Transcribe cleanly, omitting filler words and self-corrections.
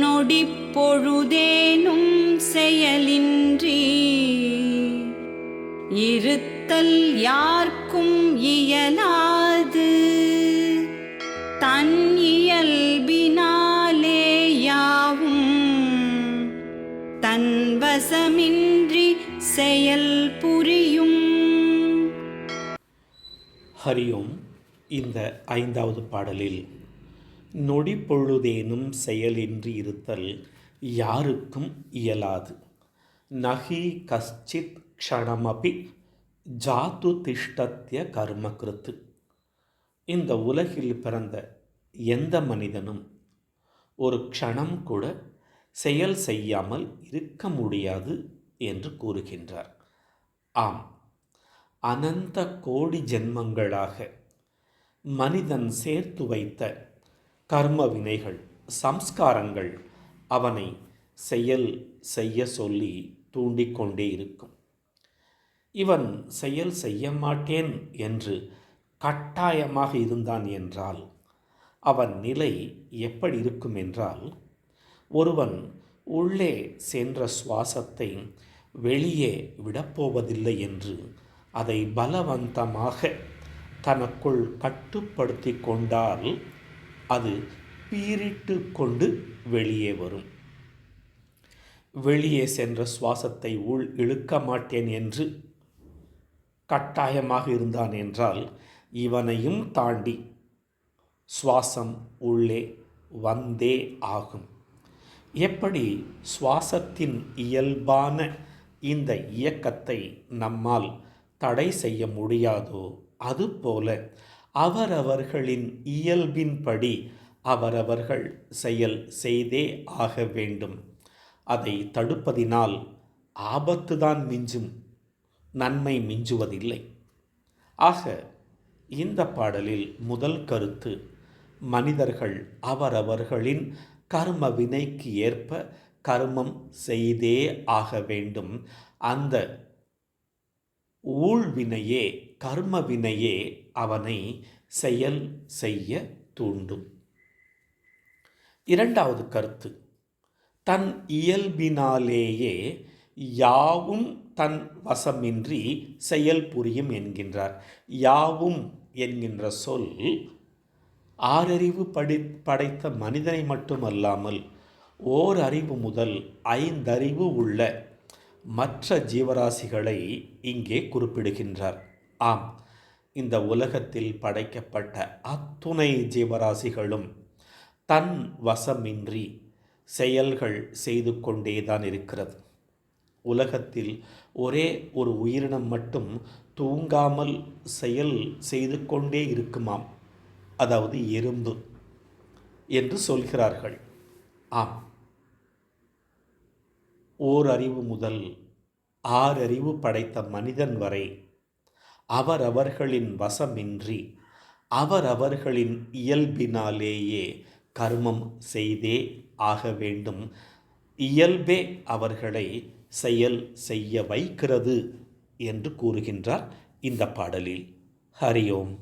நொடிப்பொழுதேனும் செயலின்றி இருத்தல் யார்க்கும் இயலாது. தன் இயல்பினாலே யாவும் தன் வசமின்றி செயல் புரியும். ஹரியோம். இந்த 5வது பாடலில் நொடி பொழுதேனும் செயலின்றி இருத்தல் யாருக்கும் இயலாது. நகி கஷ்சித் க்ஷணமபி ஜாத்து திஷ்டத்ய கர்மகிருத்து. இந்த உலகில் பிறந்த எந்த மனிதனும் ஒரு க்ஷணம் கூட செயல் செய்யாமல் இருக்க முடியாது என்று கூறுகின்றார். ஆம், அனந்த கோடி ஜென்மங்களாக மனிதன் சேர்த்து வைத்த கர்ம வினைகள், சம்ஸ்காரங்கள் அவனை செயல் செய்ய சொல்லி தூண்டிக்கொண்டே இருக்கும். இவன் செயல் செய்ய மாட்டேன் என்று கட்டாயமாக இருந்தான் என்றால் அவன் நிலை எப்படி இருக்கும் என்றால், ஒருவன் உள்ளே சென்ற சுவாசத்தை வெளியே விடப்போவதில்லை என்று அதை பலவந்தமாக தனக்குள் கட்டுப்படுத்தி கொண்டால் அது பீரிட்டு கொண்டு வெளியே வரும். வெளியே சென்ற சுவாசத்தை உள் இழுக்க மாட்டேன் என்று கட்டாயமாக இருந்தான் என்றால் இவனையும் தாண்டி சுவாசம் உள்ளே வந்தே ஆகும். எப்படி சுவாசத்தின் இயல்பான இந்த இயக்கத்தை நம்மால் தடை செய்ய முடியாதோ, அதுபோல அவரவர்களின் இயல்பின்படி அவரவர்கள் செயல் செய்தே ஆக வேண்டும். அதை தடுப்பதினால் ஆபத்துதான் மிஞ்சும், நன்மை மிஞ்சுவதில்லை. ஆக இந்த பாடலில் முதல் கருத்து, மனிதர்கள் அவரவர்களின் கர்ம வினைக்கு ஏற்ப கர்மம் செய்தே ஆக வேண்டும். அந்த ஊழ்வினையே, கர்ம வினையே அவனை செயல் செய்ய தூண்டும். 2வது கருத்து, தன் இயல்பினாலேயே யாவும் தன் வசமின்றி செயல் புரியும் என்கின்றார். யாவும் என்கின்ற சொல் ஆறறிவு படைத்த மனிதனை மட்டுமல்லாமல் ஓர் அறிவு முதல் 5 அறிவு உள்ள மற்ற ஜீவராசிகளை இங்கே குறிப்பிடுகின்றார். ஆம், இந்த உலகத்தில் படைக்கப்பட்ட அத்துணை ஜீவராசிகளும் தன் வசமின்றி செயல்கள் செய்து கொண்டேதான் இருக்கிறது. உலகத்தில் ஒரே ஒரு உயிரினம் மட்டும் தூங்காமல் செயல் செய்து கொண்டே இருக்குமாம், அதாவது எறும்பு என்று சொல்கிறார்கள். ஆம், ஓர் அறிவு முதல் 6 அறிவு படைத்த மனிதன் வரை அவரவர்களின் வசமின்றி அவரவர்களின் இயல்பினாலேயே கர்மம் செய்தே ஆக வேண்டும். இயல்பே அவர்களை செயல் செய்ய வைக்கிறது என்று கூறுகின்றார் இந்த பாடலில். ஹரியோம்.